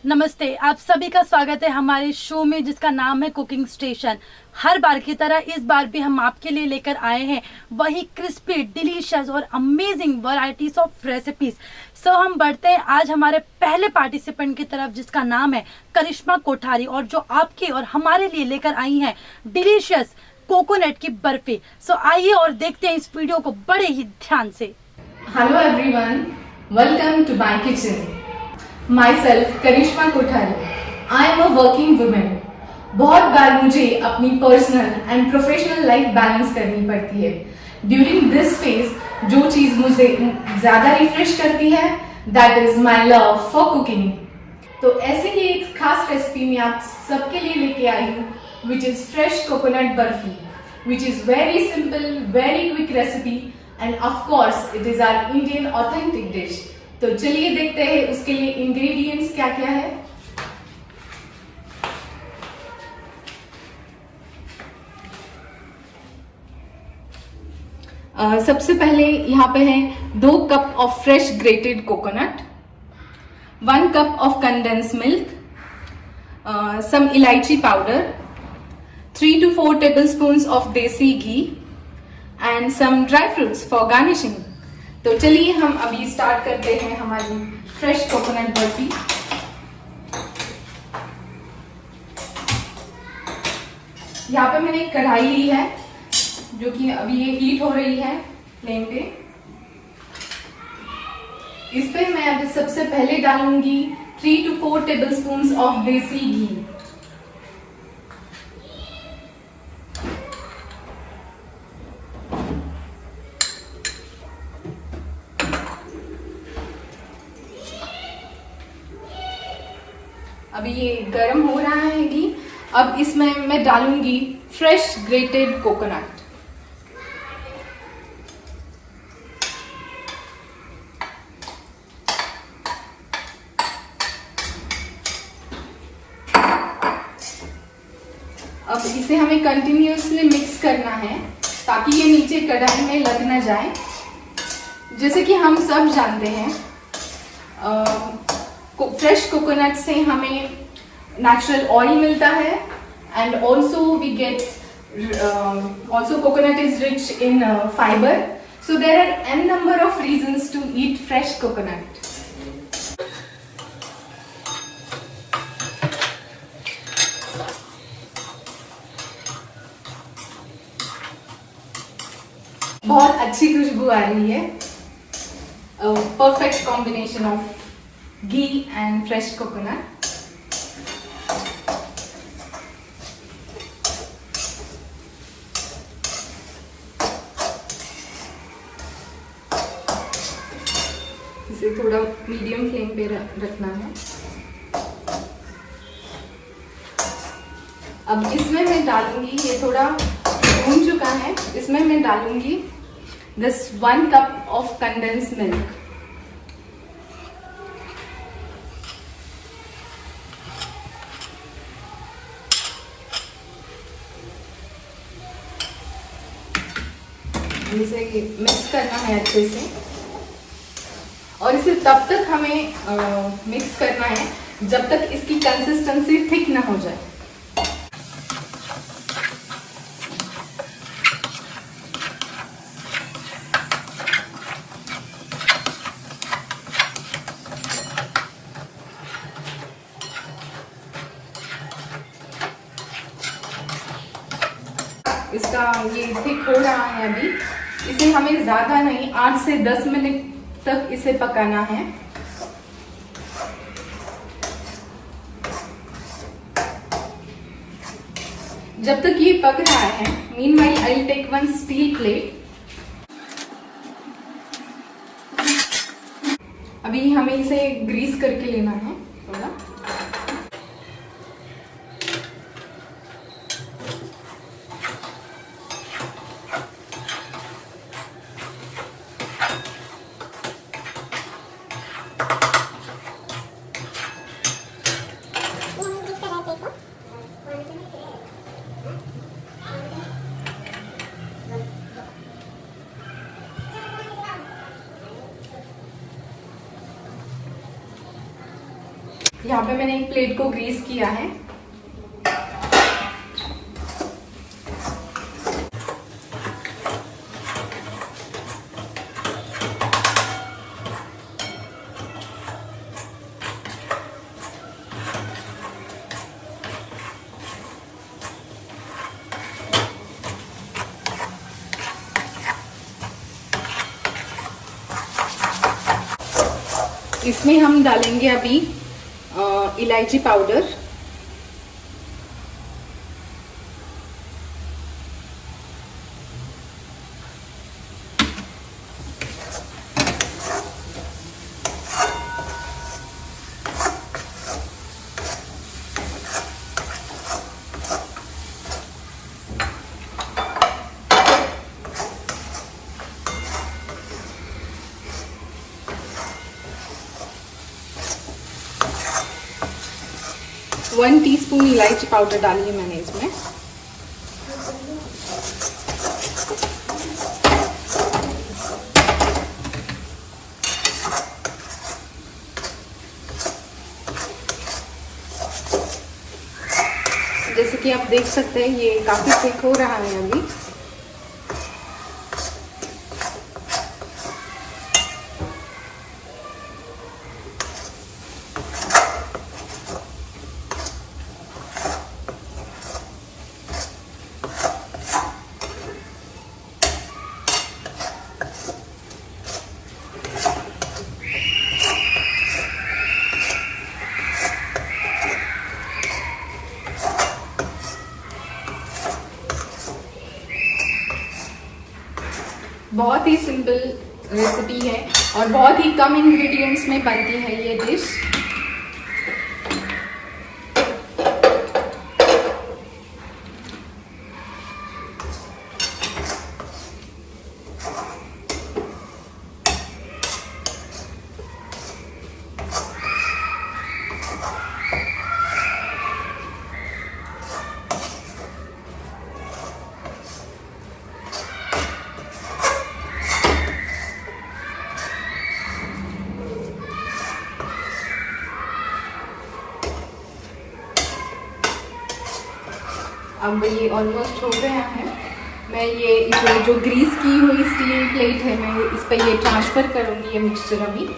नमस्ते, आप सभी का स्वागत है हमारे शो में जिसका नाम है कुकिंग स्टेशन। हर बार की तरह इस बार भी हम आपके लिए लेकर आए हैं वही क्रिस्पी, डिलीशियस और अमेजिंग वैरायटीज ऑफ रेसिपीज। सो हम बढ़ते हैं आज हमारे पहले पार्टिसिपेंट की तरफ जिसका नाम है करिश्मा कोठारी, और जो आपके और हमारे लिए लेकर आई हैं डिलीशियस कोकोनट की बर्फी। सो आइए और देखते हैं इस वीडियो को बड़े ही ध्यान से। Hello everyone, welcome to my kitchen. Myself Karishma Kothari. I am a working woman. बहुत बार मुझे अपनी personal and professional life balance करनी पड़ती है. ड्यूरिंग दिस फेज जो चीज़ मुझे ज़्यादा रिफ्रेश करती है that is my love for cooking. तो ऐसे ही एक खास रेसिपी मैं आप सबके लिए लेके आई हूँ which is fresh coconut barfi, which is very simple, very quick recipe and of course it is our Indian authentic dish. तो चलिए देखते हैं उसके लिए इंग्रेडिएंट्स क्या क्या है. सबसे पहले यहाँ पे है 2 cup of fresh grated coconut, 1 cup of condense milk, some elaichi powder, 3 to 4 tablespoons of desi ghee and some dry fruits for garnishing. तो चलिए हम अभी स्टार्ट करते हैं हमारी फ्रेश कोकोनट बर्फी. यहाँ पे मैंने एक कढ़ाई ली है जो कि अभी ये हीट हो रही है फ्लेम पे. इस पे मैं अभी सबसे पहले डालूंगी 3 to 4 tablespoons ऑफ देसी घी. अभी ये गर्म हो रहा है घी. अब इसमें मैं डालूंगी फ्रेश ग्रेटेड कोकोनट. अब इसे हमें कंटिन्यूअसली मिक्स करना है ताकि ये नीचे कढ़ाई में लग ना जाए. जैसे कि हम सब जानते हैं फ्रेश कोकोनट से हमें नेचुरल ऑयल मिलता है and also we get also coconut is rich in fibre. So there are n number of reasons to eat fresh coconut. बहुत अच्छी खुशबू आ रही है. Perfect combination of ghee and fresh coconut. इसे थोड़ा मीडियम फ्लेम पे रखना है. अब इसमें मैं डालूंगी, ये थोड़ा भून चुका है, इसमें मैं डालूंगी this 1 cup of condense milk. इसे मिक्स करना है अच्छे से और इसे तब तक हमें मिक्स करना है जब तक इसकी कंसिस्टेंसी थिक ना हो जाए. इसका ये थिक हो रहा है अभी. इसे हमें ज्यादा नहीं 8 से 10 मिनट तक इसे पकाना है. जब तक ये पक रहा है meanwhile I will take 1 steel plate. अभी हमें इसे ग्रीस करके लेना है थोड़ा. यहाँ पे मैंने एक प्लेट को ग्रीस किया है। इसमें हम डालेंगे अभी इलायची पाउडर, वन टीस्पून इलायची पाउडर डाली है मैंने इसमें। जैसे कि आप देख सकते हैं ये काफी थिक हो रहा है अभी। बहुत ही सिंपल रेसिपी है और बहुत ही कम इंग्रेडिएंट्स में बनती है ये डिश। अब ये ऑलमोस्ट हो गया है। मैं ये इसे जो ग्रीस की हुई स्टील प्लेट है मैं इस पर ये ट्रांसफ़र करूँगी ये मिक्सचर अभी।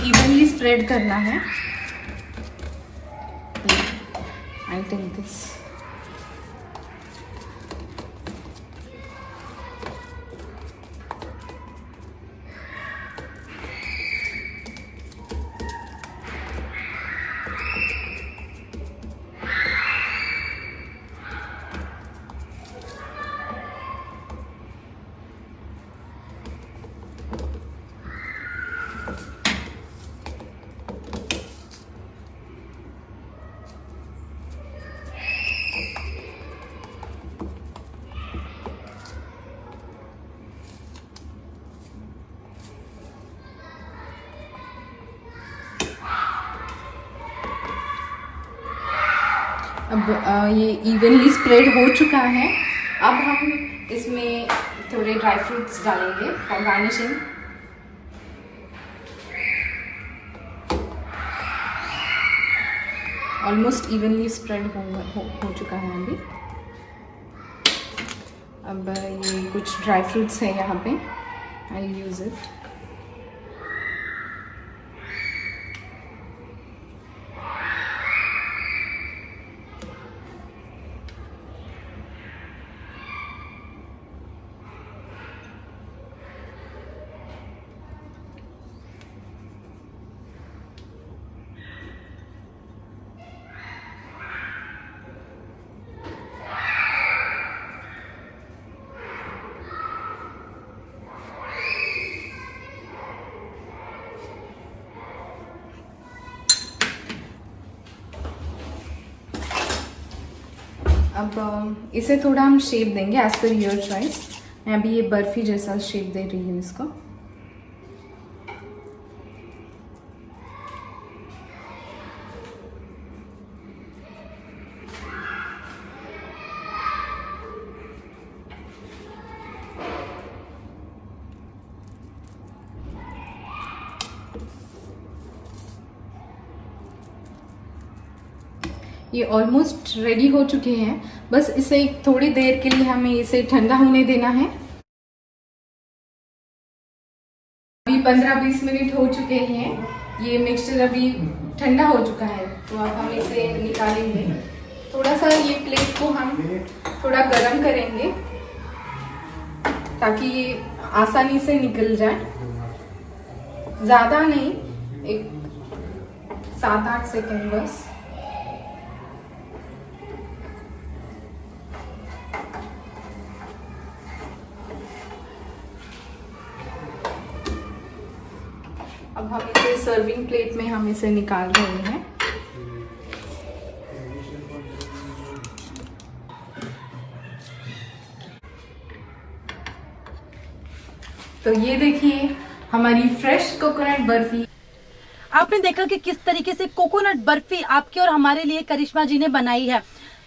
इवनली स्प्रेड करना है। I take this. अब ये इवनली स्प्रेड हो चुका है। अब हम इसमें थोड़े ड्राई फ्रूट्स डालेंगे for garnishing. Almost evenly spread हो चुका है अभी। अब ये कुछ ड्राई फ्रूट्स है यहाँ पे, आई यूज़ इट। अब इसे थोड़ा हम शेप देंगे एज पर योर चॉइस। मैं अभी ये बर्फी जैसा शेप दे रही हूँ इसको। ये ऑलमोस्ट रेडी हो चुके हैं, बस इसे थोड़ी देर के लिए हमें इसे ठंडा होने देना है। अभी 15-20 मिनट हो चुके हैं, ये मिक्सचर अभी ठंडा हो चुका है, तो अब हम इसे निकालेंगे। थोड़ा सा ये प्लेट को हम थोड़ा गर्म करेंगे ताकि ये आसानी से निकल जाए, ज़्यादा नहीं, एक 7-8 सेकंड बस। अब हम इसे सर्विंग प्लेट में हम इसे निकाल रहे हैं। तो ये देखिए हमारी फ्रेश कोकोनट बर्फी। आपने देखा कि किस तरीके से कोकोनट बर्फी आपके और हमारे लिए करिश्मा जी ने बनाई है।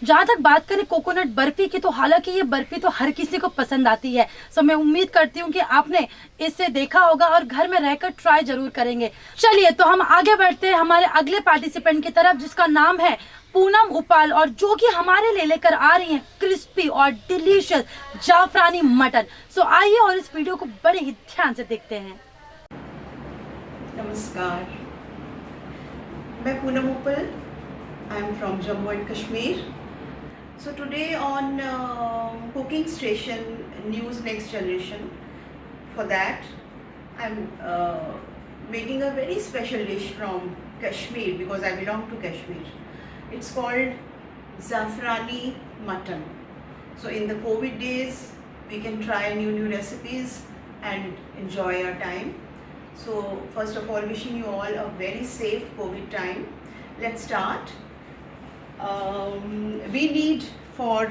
जहाँ तक बात करें कोकोनट बर्फी की, तो हालांकि ये बर्फी तो हर किसी को पसंद आती है। सो मैं उम्मीद करती हूँ कि आपने इसे देखा होगा और घर में रहकर ट्राई जरूर करेंगे। चलिए तो हम आगे बढ़ते हैं हमारे अगले पार्टिसिपेंट की तरफ, जिसका नाम है पूनम उपाल, और जो कि हमारे लिए लेकर आ रही हैं क्रिस्पी और डिलीशियस जाफरानी मटन। सो आइए और इस वीडियो को बड़े ही ध्यान से देखते हैं। नमस्कार, मैं पूनम उपल। I am from Jammu and Kashmir. So today on Cooking Station News Next Generation, for that I am making a very special dish from Kashmir because I belong to Kashmir. It's called Zafrani mutton. So in the COVID days, we can try new recipes and enjoy our time. So first of all, wishing you all a very safe COVID time. Let's start. We need for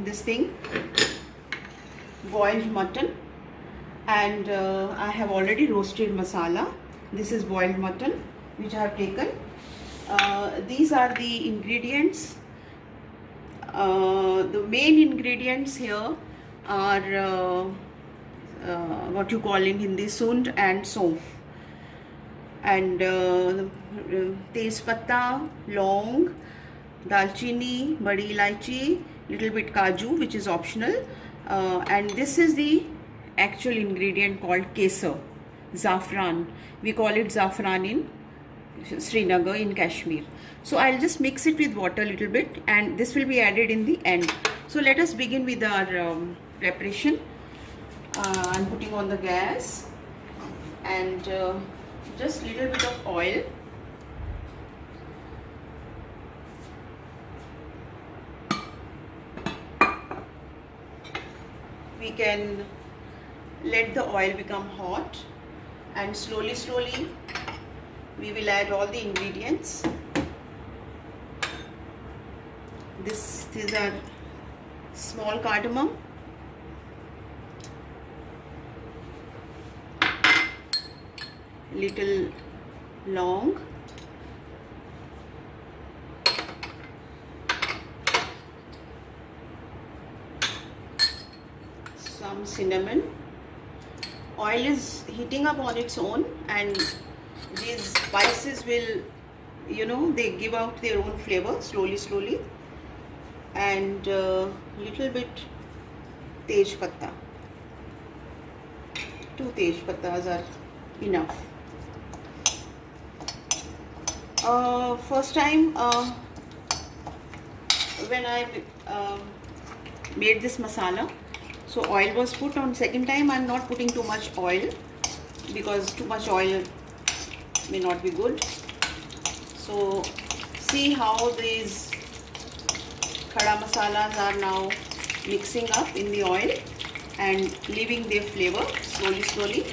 this thing boiled mutton, and I have already roasted masala. This is boiled mutton which I have taken. These are the ingredients. The main ingredients here are what you call in Hindi sund and saunf, and tez patta, long, dalchini, badi ilaichi, little bit kaju which is optional, and this is the actual ingredient called kesar, zafran. We call it zafran in Srinagar in Kashmir. So I'll just mix it with water a little bit, and this will be added in the end. So let us begin with our preparation. I'm putting on the gas, and just little bit of oil. We can let the oil become hot, and slowly we will add all the ingredients. This is our small cardamom, little long, some cinnamon. Oil is heating up on its own, and these spices will, they give out their own flavor slowly. And little bit tej patta. 2 tej pattas are enough. First time when I made this masala, so oil was put on. Second time I'm not putting too much oil because too much oil may not be good. So see how these khada masalas are now mixing up in the oil and leaving their flavor slowly.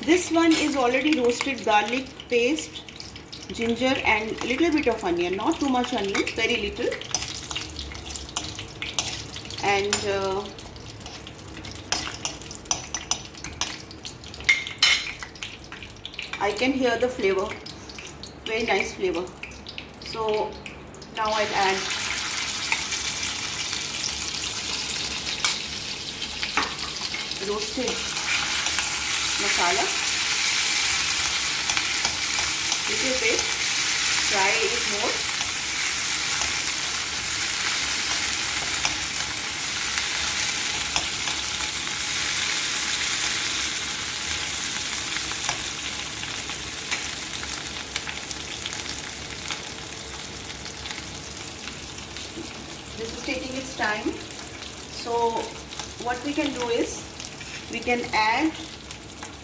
This one is already roasted garlic paste, ginger and little bit of onion, not too much onion, very little. And I can hear the flavor, very nice flavor. So now I'll add roasted masala, little bit, fry it more. This is taking its time. So what we can do is we can add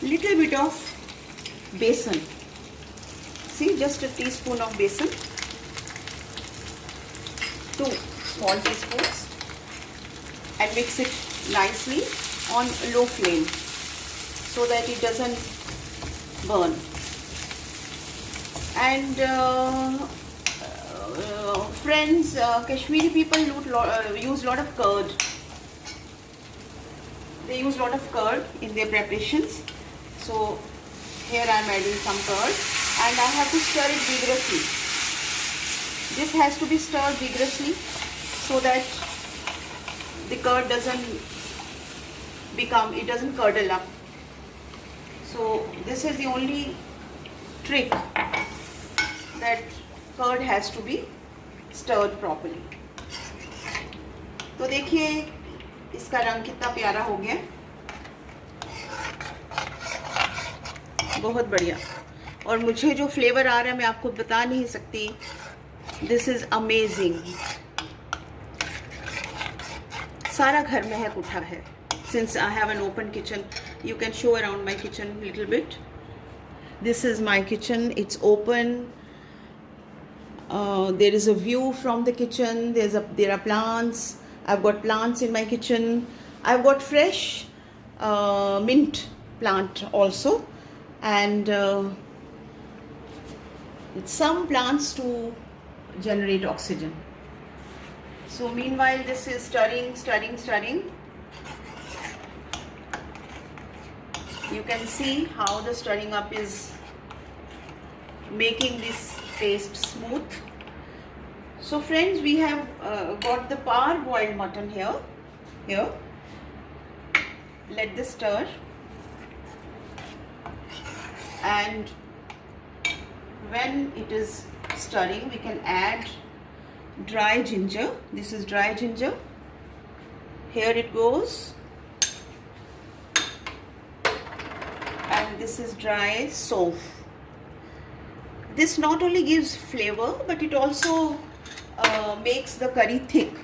little bit of besan. See, just a teaspoon of besan, 2 small teaspoons, and mix it nicely on low flame so that it doesn't burn. And friends, Kashmiri people use a lot of curd. They use a lot of curd in their preparations. So here I am adding some curd and I have to stir it vigorously. This has to be stirred vigorously so that the curd doesn't curdle up. So this is the only trick, that curd has to be stirred properly. तो देखिए इसका रंग कितना प्यारा हो गया, बहुत बढ़िया. और मुझे जो फ्लेवर आ रहा है मैं आपको बता नहीं सकती. This is amazing. सारा घर महक उठा है. Since I have an open kitchen, you can show around my kitchen little bit. This is my kitchen, it's open. There is a view from the kitchen. There are plants. I've got plants in my kitchen. I've got fresh mint plant also, and some plants to generate oxygen. So meanwhile this is stirring. You can see how the stirring up is making this paste smooth. So friends, we have got the parboiled mutton here. Let this stir, and when it is stirring we can add dry ginger. This is dry ginger. Here it goes. And this is dry sauf. This not only gives flavor, but it also makes the curry thick.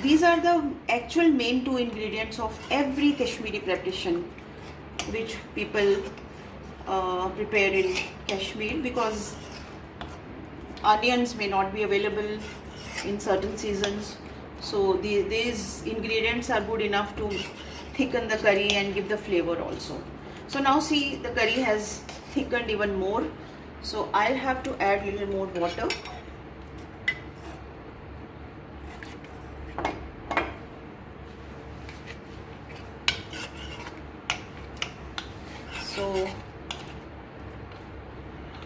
These are the actual main 2 ingredients of every Kashmiri preparation which people prepare in Kashmir, because onions may not be available in certain seasons. So these ingredients are good enough to thicken the curry and give the flavor also. So now see, the curry has thickened even more. So I'll have to add a little more water. So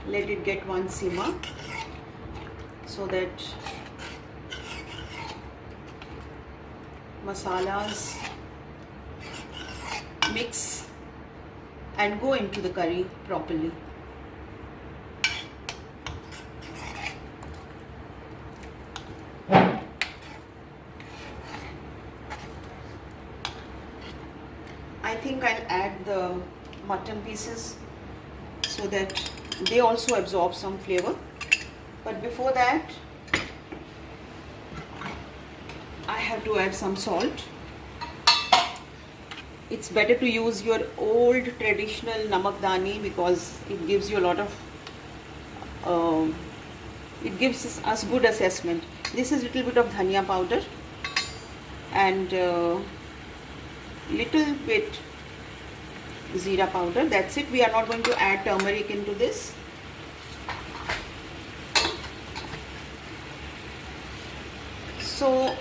let it get one simmer so that masalas mix and go into the curry properly. I think I'll add the mutton pieces so that they also absorb some flavor. But before that, I have to add some salt. It's better to use your old traditional namakdani because it gives you a lot of, it gives us good assessment. This is little bit of dhania powder and little bit Zira powder. That's it. We are not going to add turmeric into this. So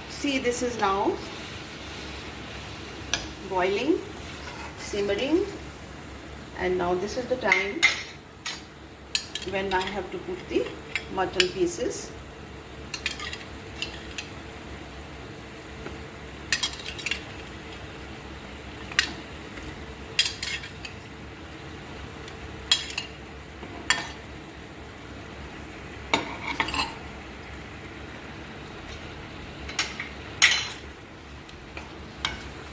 see, this is now boiling, simmering, and now this is the time when I have to put the mutton pieces.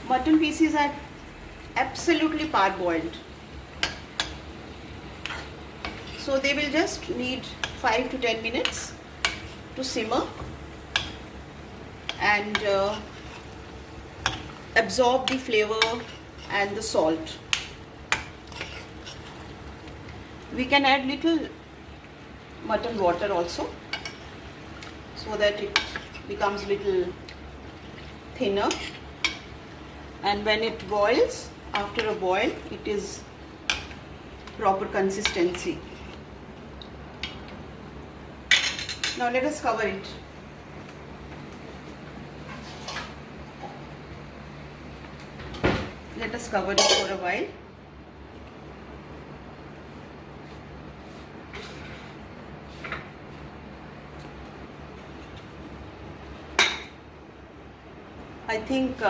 Mutton pieces are absolutely parboiled, so they will just need 5 to 10 minutes to simmer and absorb the flavor and the salt. We can add little mutton water also, so that it becomes little thinner. And when it boils, after a boil, it is proper consistency. Now let us cover it. Let us cover it for a while. I think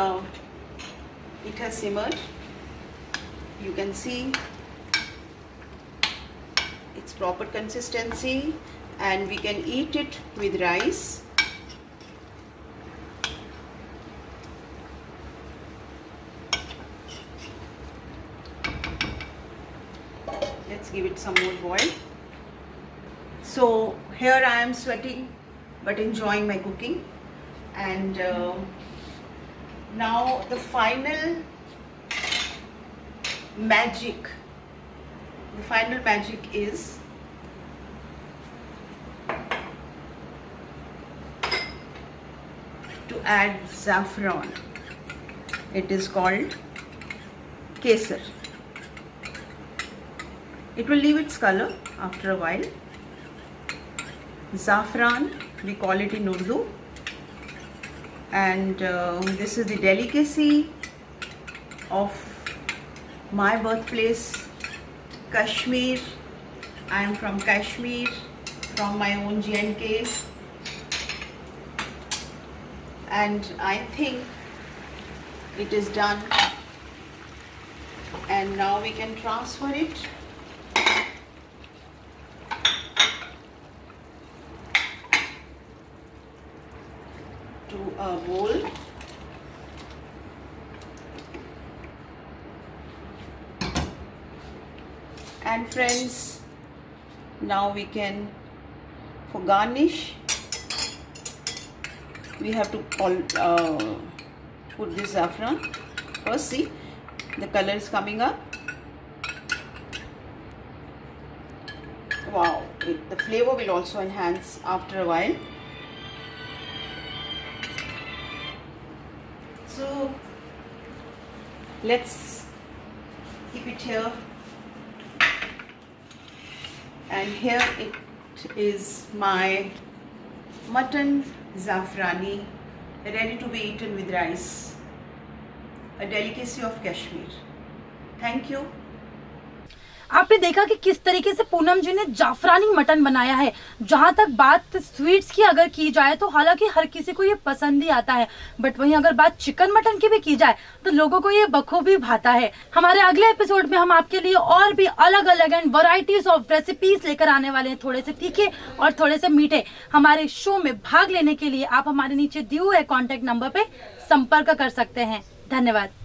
it has simmered. You can see its proper consistency, and we can eat it with rice. Let's give it some more boil. So here I am sweating but enjoying my cooking, and now the final magic is to add saffron. It is called kesar. It will leave its color after a while. Saffron, we call it in Urdu, and this is the delicacy of my birthplace, Kashmir. I am from Kashmir, from my own J&K, and I think it is done, and now we can transfer it to a bowl. And friends, now we can, for garnish, we have to put this saffron. First, see, the color is coming up. Wow, the flavor will also enhance after a while. So let's keep it here. And here it is, my mutton zafrani, ready to be eaten with rice, a delicacy of Kashmir. Thank you. आपने देखा कि किस तरीके से पूनम जी ने Jafrani mutton बनाया है। जहां तक बात स्वीट्स की अगर की जाए तो हालांकि हर किसी को ये पसंद ही आता है, बट वहीं अगर बात चिकन मटन की भी की जाए तो लोगों को ये बखूबी भाता है। हमारे अगले एपिसोड में हम आपके लिए और भी अलग अलग एंड वैरायटीज ऑफ रेसिपीज लेकर आने वाले हैं, थोड़े से तीखे और थोड़े से मीठे। हमारे शो में भाग लेने के लिए आप हमारे नीचे दिए हुए कॉन्टेक्ट नंबर पे संपर्क कर सकते हैं। धन्यवाद।